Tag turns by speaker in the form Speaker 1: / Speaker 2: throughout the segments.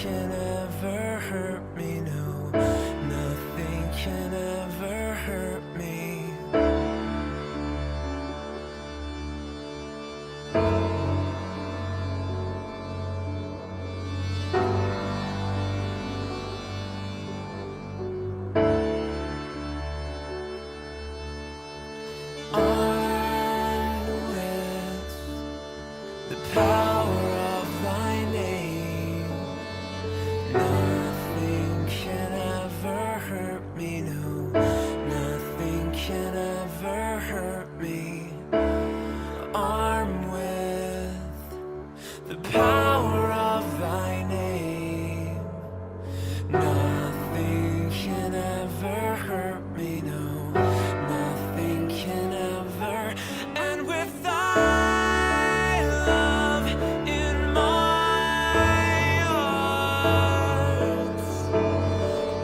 Speaker 1: can ever hurt me, no. Nothing can ever hurt me. Armed with the power of thy name, nothing can ever hurt me, no. Nothing can ever hurt me. Armed with the power of thy name, nothing can ever hurt me, no. Nothing can ever, and with thy love in my heart,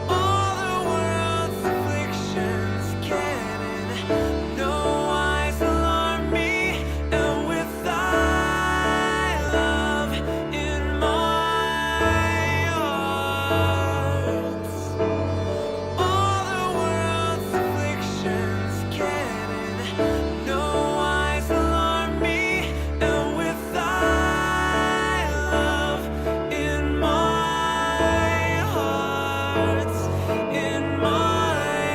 Speaker 1: all the world's afflictions can in no wise alarm me. And with thy love in my heart, all the world's afflictions can in no wise alarm me. And with thy love in my heart, in my heart,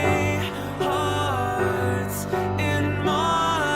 Speaker 1: in my heart,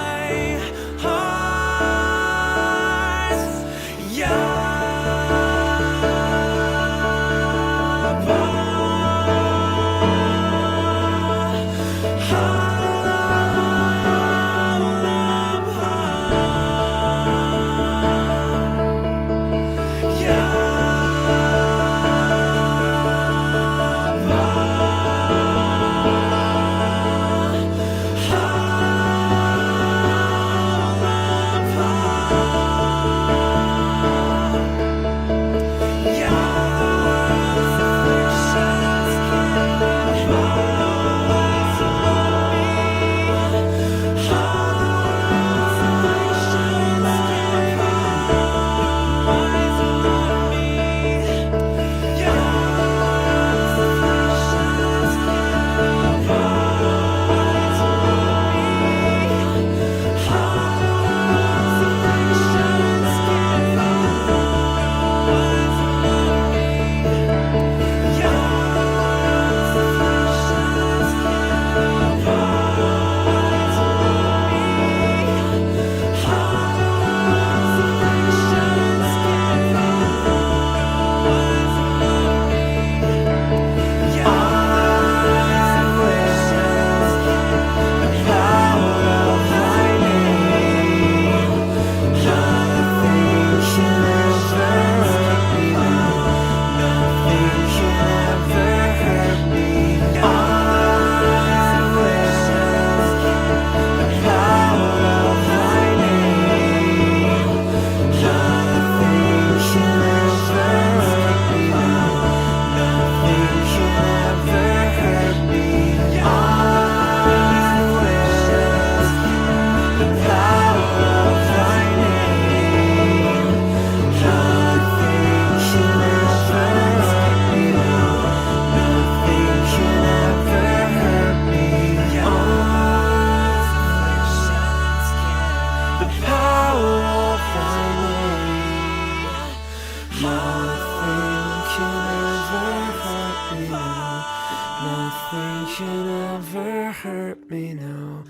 Speaker 1: nothing can ever hurt me, no.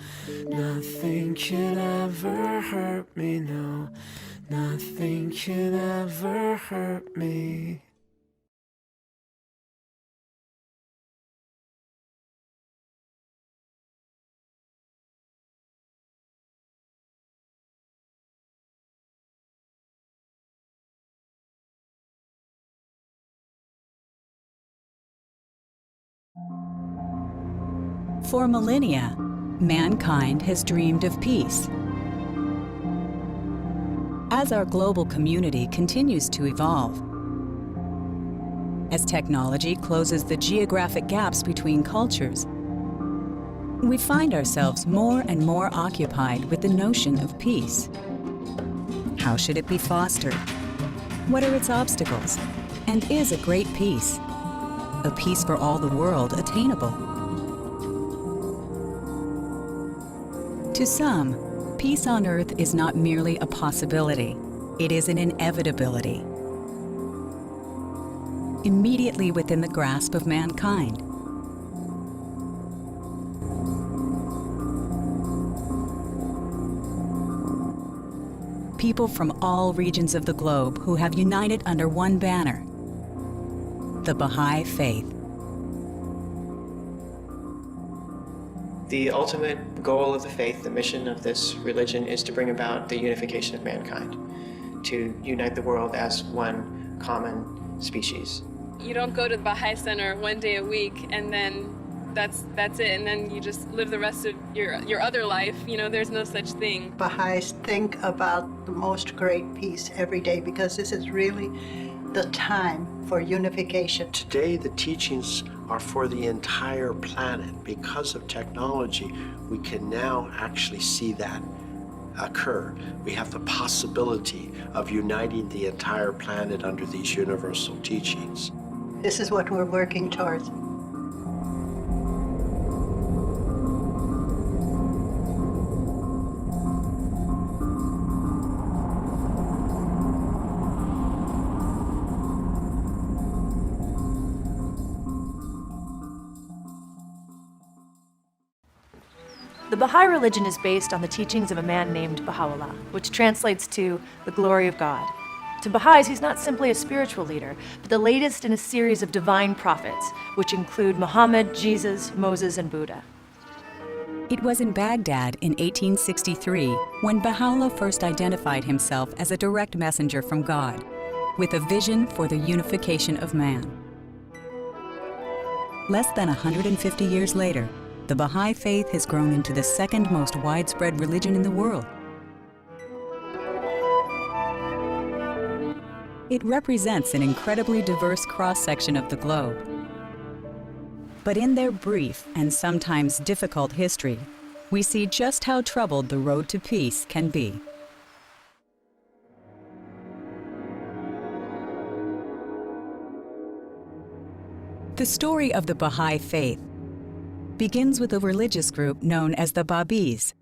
Speaker 1: Nothing can ever hurt me, no. Nothing can ever hurt me.
Speaker 2: For millennia, mankind has dreamed of peace. As our global community continues to evolve, as technology closes the geographic gaps between cultures, we find ourselves more and more occupied with the notion of peace. How should it be fostered? What are its obstacles? and is a great peace, a peace for all the world attainable. To some, peace on earth is not merely a possibility, it is an inevitability. Immediately within the grasp of mankind. People from all regions of the globe who have united under one banner, the Baha'i faith.
Speaker 3: The ultimate goal of the faith, the mission of this religion, is to bring about the unification of mankind, to unite the world as one common species.
Speaker 4: You don't go to the Baha'i Center one day a week and then that's it, and then you just live the rest of your other life. You know, there's no such thing.
Speaker 5: Baha'is think about the most great peace every day because this is really the time for unification.
Speaker 6: Today, the teachings are for the entire planet. Because of technology, we can now actually see that occur. We have the possibility of uniting the entire planet under these universal teachings.
Speaker 5: This is what we're working towards.
Speaker 7: The Baha'i religion is based on the teachings of a man named Baha'u'llah, which translates to the glory of God. To Baha'is, he's not simply a spiritual leader, but the latest in a series of divine prophets, which include Muhammad, Jesus, Moses, and Buddha.
Speaker 2: It was in Baghdad in 1863 when Baha'u'llah first identified himself as a direct messenger from God, with a vision for the unification of man. Less than 150 years later, the Baha'i faith has grown into the second most widespread religion in the world. It represents an incredibly diverse cross-section of the globe. But in their brief and sometimes difficult history, we see just how troubled the road to peace can be. The story of the Baha'i faith begins with a religious group known as the Babis.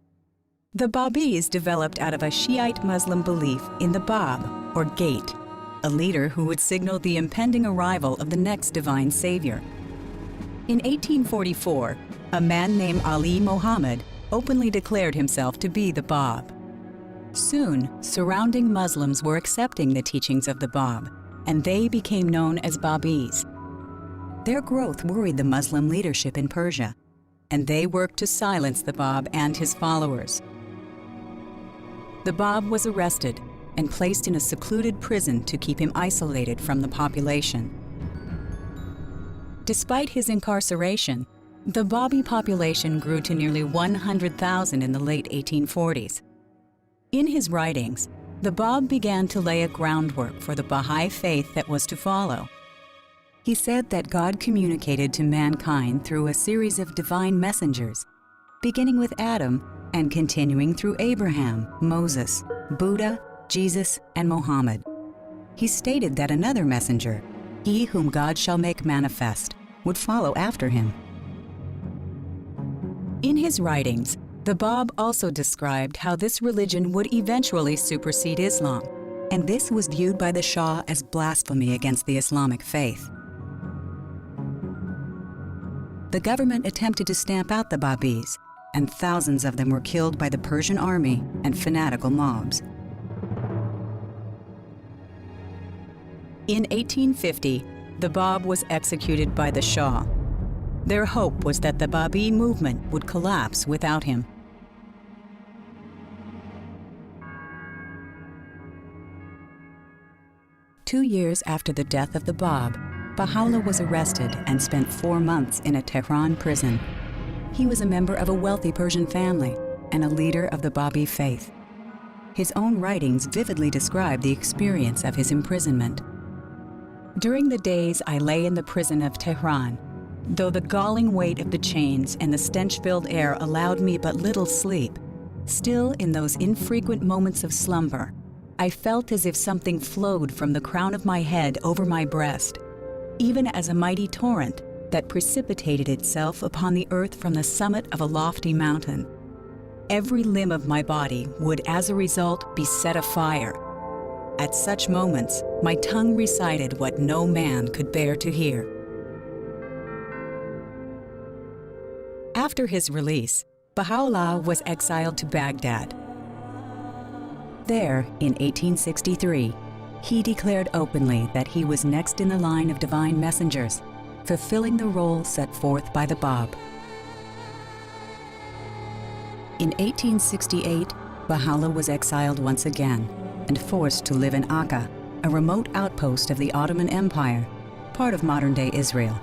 Speaker 2: The Babis developed out of a Shiite Muslim belief in the Bab, or gate, a leader who would signal the impending arrival of the next divine savior. In 1844, a man named Ali Muhammad openly declared himself to be the Bab. Soon, surrounding Muslims were accepting the teachings of the Bab, and they became known as Babis. Their growth worried the Muslim leadership in Persia, and they worked to silence the Bab and his followers. The Bab was arrested and placed in a secluded prison to keep him isolated from the population. Despite his incarceration, the Babi population grew to nearly 100,000 in the late 1840s. In his writings, the Bab began to lay a groundwork for the Baha'i faith that was to follow. He said that God communicated to mankind through a series of divine messengers, beginning with Adam and continuing through Abraham, Moses, Buddha, Jesus, and Muhammad. He stated that another messenger, he whom God shall make manifest, would follow after him. In his writings, the Bab also described how this religion would eventually supersede Islam, and this was viewed by the Shah as blasphemy against the Islamic faith. The government attempted to stamp out the Babis, and thousands of them were killed by the Persian army and fanatical mobs. In 1850, the Bab was executed by the Shah. Their hope was that the Babi movement would collapse without him. Two years after the death of the Bab, Baha'u'llah was arrested and spent 4 months in a Tehran prison. He was a member of a wealthy Persian family and a leader of the Babi faith. His own writings vividly describe the experience of his imprisonment. During the days I lay in the prison of Tehran, though the galling weight of the chains and the stench-filled air allowed me but little sleep, still in those infrequent moments of slumber, I felt as if something flowed from the crown of my head over my breast, even as a mighty torrent that precipitated itself upon the earth from the summit of a lofty mountain. Every limb of my body would, as a result, be set afire. At such moments, my tongue recited what no man could bear to hear. After his release, Baha'u'llah was exiled to Baghdad. There, in 1863, he declared openly that he was next in the line of divine messengers, fulfilling the role set forth by the Bab. In 1868, Baha'u'llah was exiled once again and forced to live in Akka, a remote outpost of the Ottoman Empire, part of modern-day Israel.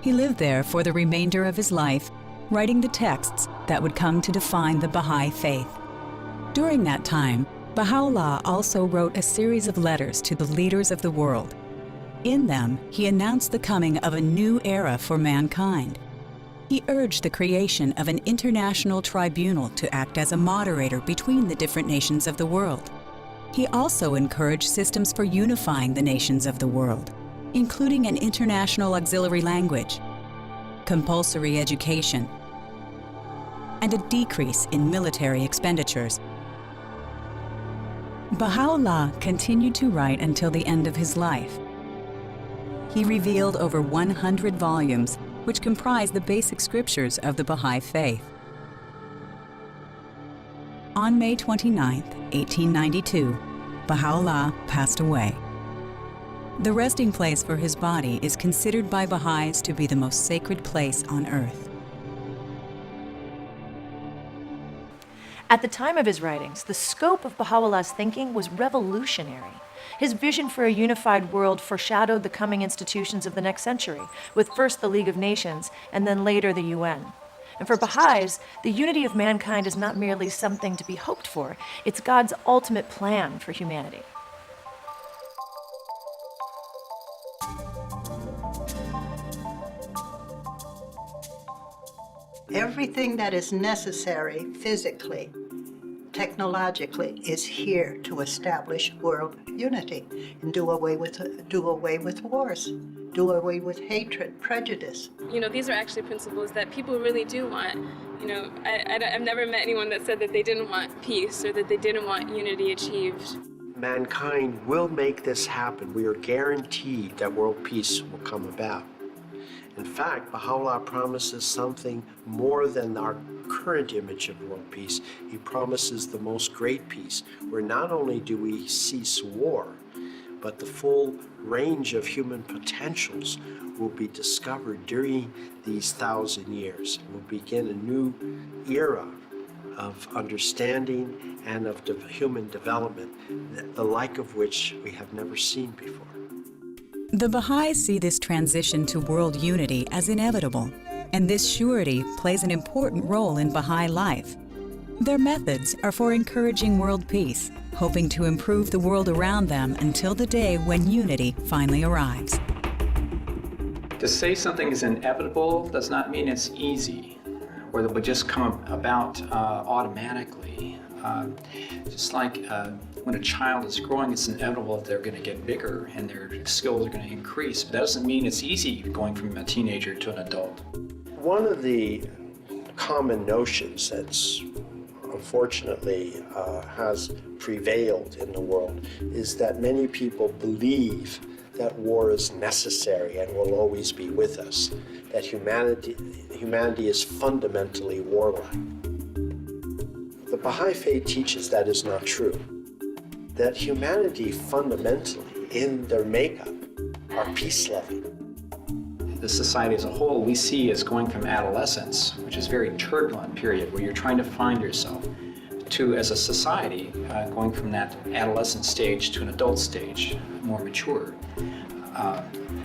Speaker 2: He lived there for the remainder of his life, writing the texts that would come to define the Baha'i faith. During that time, Baha'u'llah also wrote a series of letters to the leaders of the world. In them, he announced the coming of a new era for mankind. He urged the creation of an international tribunal to act as a moderator between the different nations of the world. He also encouraged systems for unifying the nations of the world, including an international auxiliary language, compulsory education, and a decrease in military expenditures. Baha'u'llah continued to write until the end of his life. He revealed over 100 volumes, which comprise the basic scriptures of the Baha'i faith. On May 29, 1892, Baha'u'llah passed away. The resting place for his body is considered by Baha'is to be the most sacred place on earth.
Speaker 7: At the time of his writings, the scope of Baha'u'llah's thinking was revolutionary. His vision for a unified world foreshadowed the coming institutions of the next century, with first the League of Nations and then later the UN. And for Baha'is, the unity of mankind is not merely something to be hoped for, it's God's ultimate plan for humanity.
Speaker 5: Everything that is necessary physically, technologically, is here to establish world unity and do away with wars, do away with hatred, prejudice.
Speaker 4: You know, these are actually principles that people really do want. You know, I've never met anyone that said that they didn't want peace or that they didn't want unity achieved.
Speaker 6: Mankind will make this happen. We are guaranteed that world peace will come about. In fact, Baha'u'llah promises something more than our current image of world peace. He promises the most great peace, where not only do we cease war, but the full range of human potentials will be discovered during these 1,000 years. We'll begin a new era of understanding and of human development, the like of which we have never seen before.
Speaker 2: The Baha'is see this transition to world unity as inevitable, and this surety plays an important role in Baha'i life. Their methods are for encouraging world peace, hoping to improve the world around them until the day when unity finally arrives.
Speaker 8: To say something is inevitable does not mean it's easy, or that it would just come about automatically. Just like when a child is growing, it's inevitable that they're going to get bigger and their skills are going to increase. But that doesn't mean it's easy going from a teenager to an adult.
Speaker 6: One of the common notions that's unfortunately has prevailed in the world is that many people believe that war is necessary and will always be with us, that humanity is fundamentally warlike. The Baha'i faith teaches that is not true, that humanity fundamentally in their makeup are peace-loving.
Speaker 8: The society as a whole we see as going from adolescence, which is a very turbulent period where you're trying to find yourself, to as a society going from that adolescent stage to an adult stage, more mature.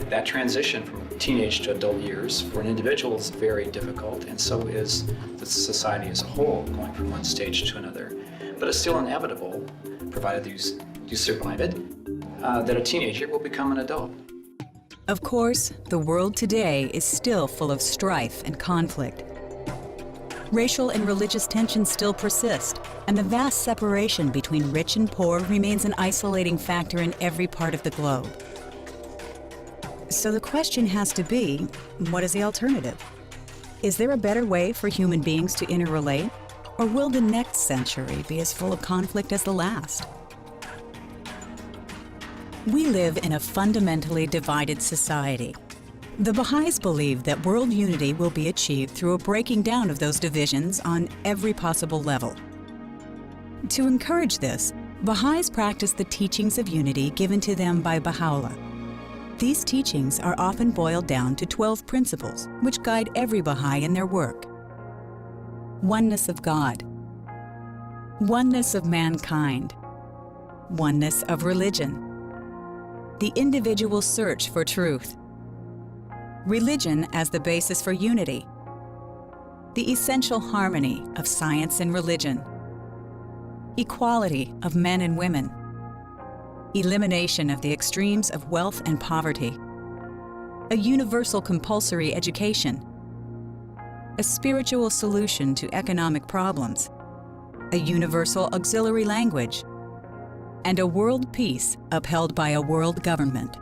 Speaker 8: That transition from teenage to adult years for an individual is very difficult, and so is the society as a whole going from one stage to another. But it's still inevitable, provided you survive it, that a teenager will become an adult.
Speaker 2: Of course, the world today is still full of strife and conflict. Racial and religious tensions still persist, and the vast separation between rich and poor remains an isolating factor in every part of the globe. So the question has to be, what is the alternative? Is there a better way for human beings to interrelate? Or will the next century be as full of conflict as the last? We live in a fundamentally divided society. The Baha'is believe that world unity will be achieved through a breaking down of those divisions on every possible level. To encourage this, Baha'is practice the teachings of unity given to them by Baha'u'llah. These teachings are often boiled down to 12 principles, which guide every Baha'i in their work. Oneness of God, oneness of mankind, oneness of religion, the individual search for truth, religion as the basis for unity, the essential harmony of science and religion, equality of men and women, elimination of the extremes of wealth and poverty, a universal compulsory education, a spiritual solution to economic problems, a universal auxiliary language, and a world peace upheld by a world government.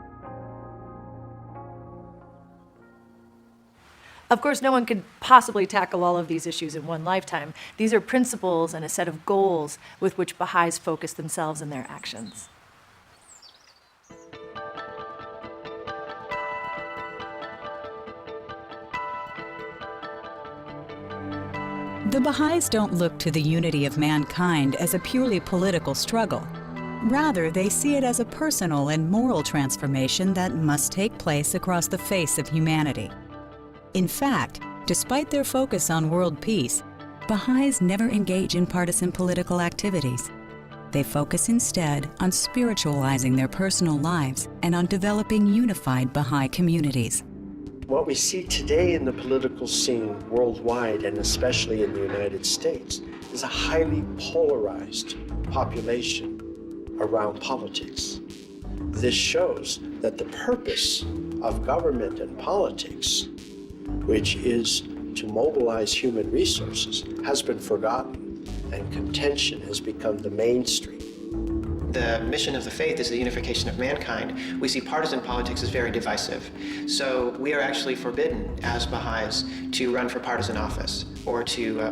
Speaker 7: Of course, no one could possibly tackle all of these issues in one lifetime. These are principles and a set of goals with which Baha'is focus themselves and their actions.
Speaker 2: The Baha'is don't look to the unity of mankind as a purely political struggle. Rather, they see it as a personal and moral transformation that must take place across the face of humanity. In fact, despite their focus on world peace, Baha'is never engage in partisan political activities. They focus instead on spiritualizing their personal lives and on developing unified Baha'i communities.
Speaker 6: What we see today in the political scene worldwide, and especially in the United States, is a highly polarized population around politics. This shows that the purpose of government and politics, which is to mobilize human resources, has been forgotten, and contention has become the mainstream.
Speaker 3: The mission of the faith is the unification of mankind. We see partisan politics as very divisive. So we are actually forbidden as Baha'is to run for partisan office or to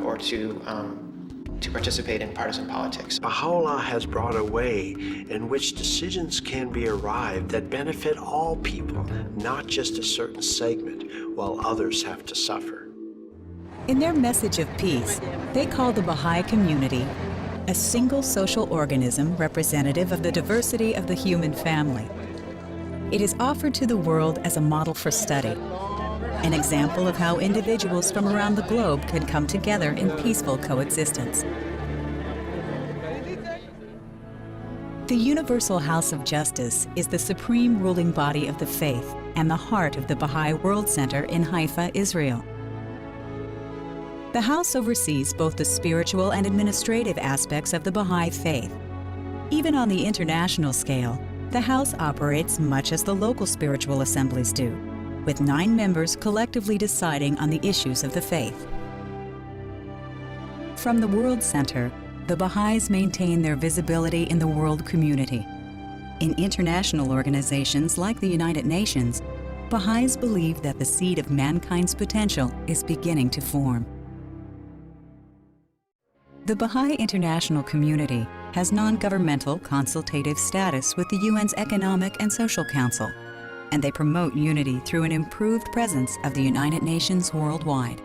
Speaker 3: participate in partisan politics.
Speaker 6: Baha'u'llah has brought a way in which decisions can be arrived that benefit all people, not just a certain segment, while others have to suffer.
Speaker 2: In their message of peace, they call the Baha'i community a single social organism representative of the diversity of the human family. It is offered to the world as a model for study, an example of how individuals from around the globe can come together in peaceful coexistence. The Universal House of Justice is the supreme ruling body of the faith and the heart of the Baha'i World Center in Haifa, Israel. The House oversees both the spiritual and administrative aspects of the Baha'i faith. Even on the international scale, the House operates much as the local spiritual assemblies do, with 9 members collectively deciding on the issues of the faith. From the World Center, the Baha'is maintain their visibility in the world community. In international organizations like the United Nations, Baha'is believe that the seed of mankind's potential is beginning to form. The Baha'i international community has non-governmental consultative status with the UN's Economic and Social Council, and they promote unity through an improved presence of the United Nations worldwide.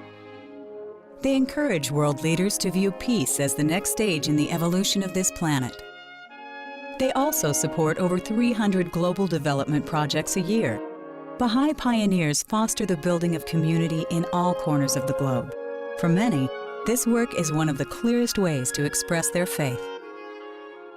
Speaker 2: They encourage world leaders to view peace as the next stage in the evolution of this planet. They also support over 300 global development projects a year. Baha'i pioneers foster the building of community in all corners of the globe. For many, this work is one of the clearest ways to express their faith.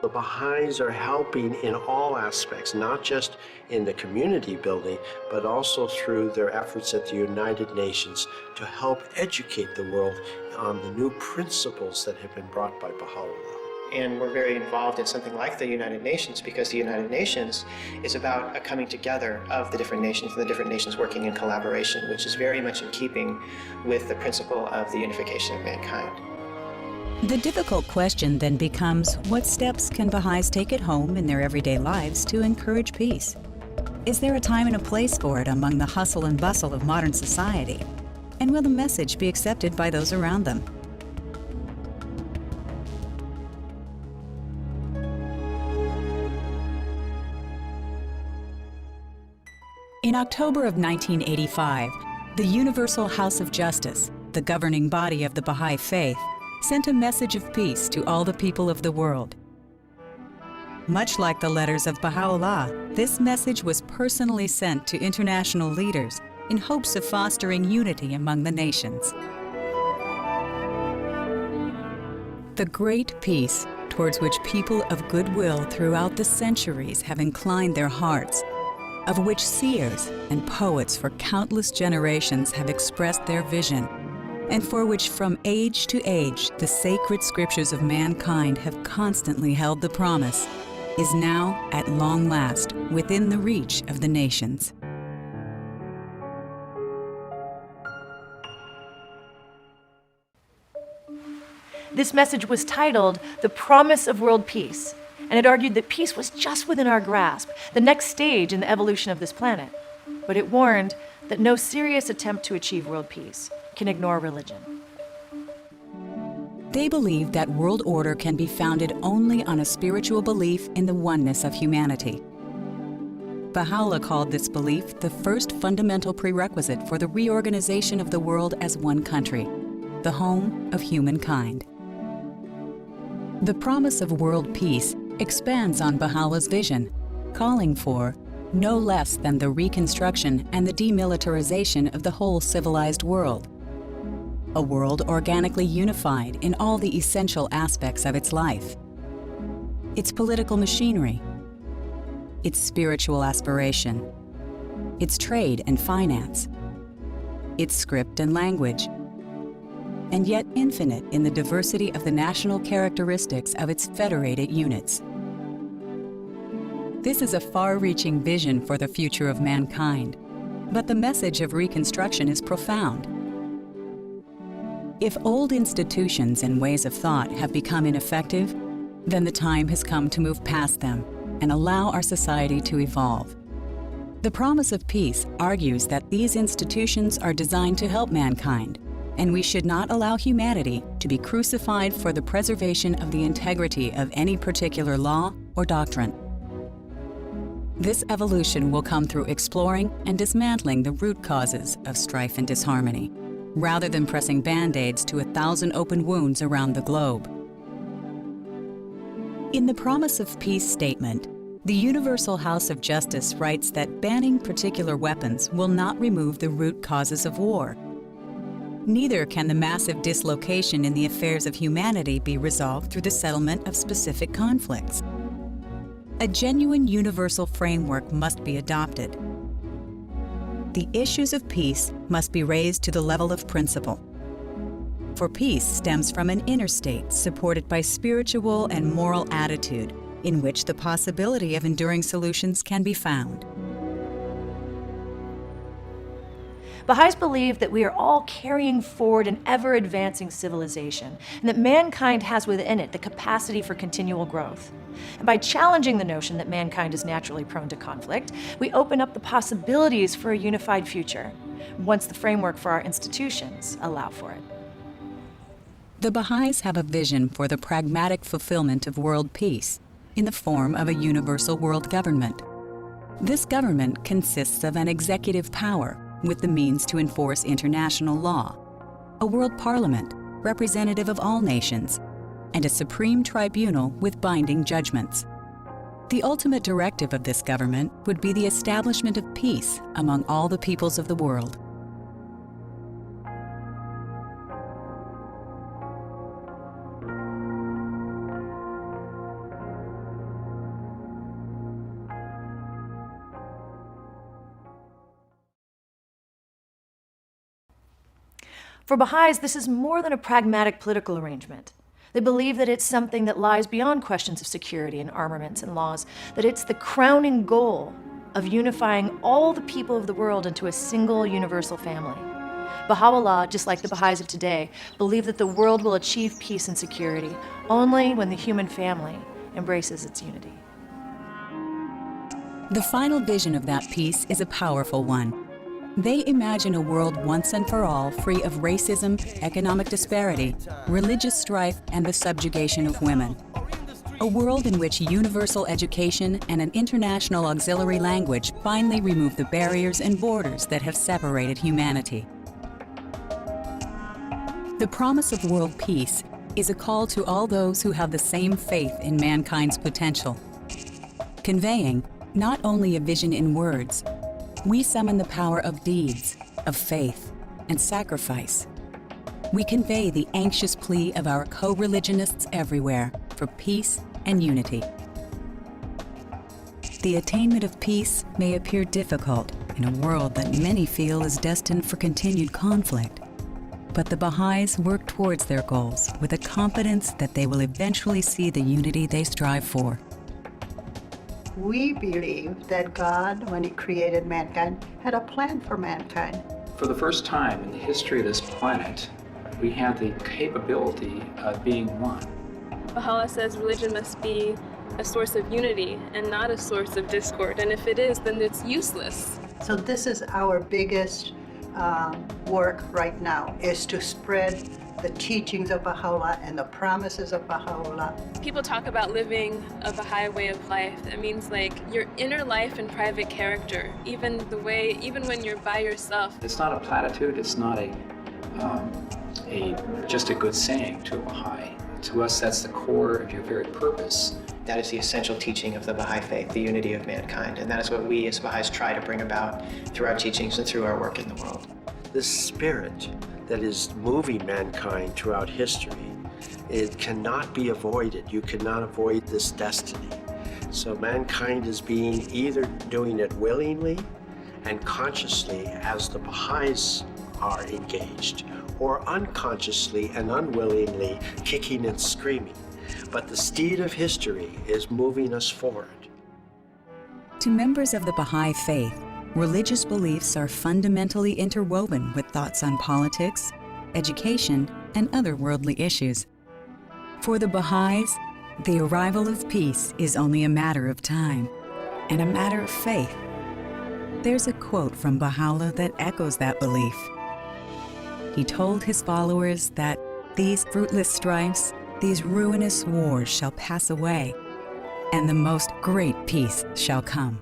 Speaker 6: The Baha'is are helping in all aspects, not just in the community building, but also through their efforts at the United Nations to help educate the world on the new principles that have been brought by Baha'u'llah.
Speaker 3: And we're very involved in something like the United Nations because the United Nations is about a coming together of the different nations and the different nations working in collaboration, which is very much in keeping with the principle of the unification of mankind.
Speaker 2: The difficult question then becomes, what steps can Baha'is take at home in their everyday lives to encourage peace? Is there a time and a place for it among the hustle and bustle of modern society? And will the message be accepted by those around them? In October of 1985, the Universal House of Justice, the governing body of the Baha'i faith, sent a message of peace to all the people of the world. Much like the letters of Baha'u'llah, this message was personally sent to international leaders in hopes of fostering unity among the nations. The great peace towards which people of goodwill throughout the centuries have inclined their hearts, of which seers and poets for countless generations have expressed their vision, and for which from age to age the sacred scriptures of mankind have constantly held the promise, is now, at long last, within the reach of the nations.
Speaker 7: This message was titled "The Promise of World Peace," and it argued that peace was just within our grasp, the next stage in the evolution of this planet. But it warned that no serious attempt to achieve world peace can ignore religion.
Speaker 2: They believe that world order can be founded only on a spiritual belief in the oneness of humanity. Baha'u'llah called this belief the first fundamental prerequisite for the reorganization of the world as one country, the home of humankind. The promise of world peace expands on Baha'u'llah's vision, calling for no less than the reconstruction and the demilitarization of the whole civilized world. A world organically unified in all the essential aspects of its life, its political machinery, its spiritual aspiration, its trade and finance, its script and language, and yet infinite in the diversity of the national characteristics of its federated units. This is a far-reaching vision for the future of mankind, but the message of reconstruction is profound. If old institutions and ways of thought have become ineffective, then the time has come to move past them and allow our society to evolve. The promise of peace argues that these institutions are designed to help mankind, and we should not allow humanity to be crucified for the preservation of the integrity of any particular law or doctrine. This evolution will come through exploring and dismantling the root causes of strife and disharmony, rather than pressing Band-Aids to 1,000 open wounds around the globe. In the Promise of Peace statement, the Universal House of Justice writes that banning particular weapons will not remove the root causes of war. Neither can the massive dislocation in the affairs of humanity be resolved through the settlement of specific conflicts. A genuine universal framework must be adopted. The issues of peace must be raised to the level of principle. For peace stems from an inner state supported by spiritual and moral attitude in which the possibility of enduring solutions can be found.
Speaker 7: Baha'is believe that we are all carrying forward an ever-advancing civilization, and that mankind has within it the capacity for continual growth. And by challenging the notion that mankind is naturally prone to conflict, we open up the possibilities for a unified future, once the framework for our institutions allow for it.
Speaker 2: The Baha'is have a vision for the pragmatic fulfillment of world peace in the form of a universal world government. This government consists of an executive power with the means to enforce international law, a world parliament representative of all nations, and a supreme tribunal with binding judgments. The ultimate directive of this government would be the establishment of peace among all the peoples of the world.
Speaker 7: For Baha'is, this is more than a pragmatic political arrangement. They believe that it's something that lies beyond questions of security and armaments and laws, that it's the crowning goal of unifying all the people of the world into a single universal family. Baha'u'llah, just like the Baha'is of today, believe that the world will achieve peace and security only when the human family embraces its unity.
Speaker 2: The final vision of that peace is a powerful one. They imagine a world once and for all free of racism, economic disparity, religious strife, and the subjugation of women. A world in which universal education and an international auxiliary language finally remove the barriers and borders that have separated humanity. The promise of world peace is a call to all those who have the same faith in mankind's potential. Conveying not only a vision in words, we summon the power of deeds, of faith, and sacrifice. We convey the anxious plea of our co-religionists everywhere for peace and unity. The attainment of peace may appear difficult in a world that many feel is destined for continued conflict. But the Baha'is work towards their goals with a confidence that they will eventually see the unity they strive for.
Speaker 5: We believe that God, when he created mankind, had a plan for mankind.
Speaker 8: For the first time in the history of this planet, we have the capability of being one.
Speaker 4: Baha'u'llah says religion must be a source of unity and not a source of discord. And if it is, then it's useless.
Speaker 5: So this is our biggest work right now, is to spread the teachings of Baha'u'llah and the promises of Baha'u'llah.
Speaker 4: People talk about living a Baha'i way of life. That means like your inner life and private character, even when you're by yourself.
Speaker 8: It's not a platitude, it's not just a good saying to a Baha'i. To us, that's the core of your very purpose.
Speaker 3: That is the essential teaching of the Baha'i faith, the unity of mankind. And that is what we as Baha'is try to bring about through our teachings and through our work in the world.
Speaker 6: This spirit that is moving mankind throughout history, it cannot be avoided. You cannot avoid this destiny. So mankind is being either doing it willingly and consciously as the Baha'is are engaged, or unconsciously and unwillingly kicking and screaming. But the steed of history is moving us forward.
Speaker 2: To members of the Baha'i faith, religious beliefs are fundamentally interwoven with thoughts on politics, education, and other worldly issues. For the Baha'is, the arrival of peace is only a matter of time and a matter of faith. There's a quote from Baha'u'llah that echoes that belief. He told his followers that these fruitless strifes, these ruinous wars shall pass away, and the most great peace shall come.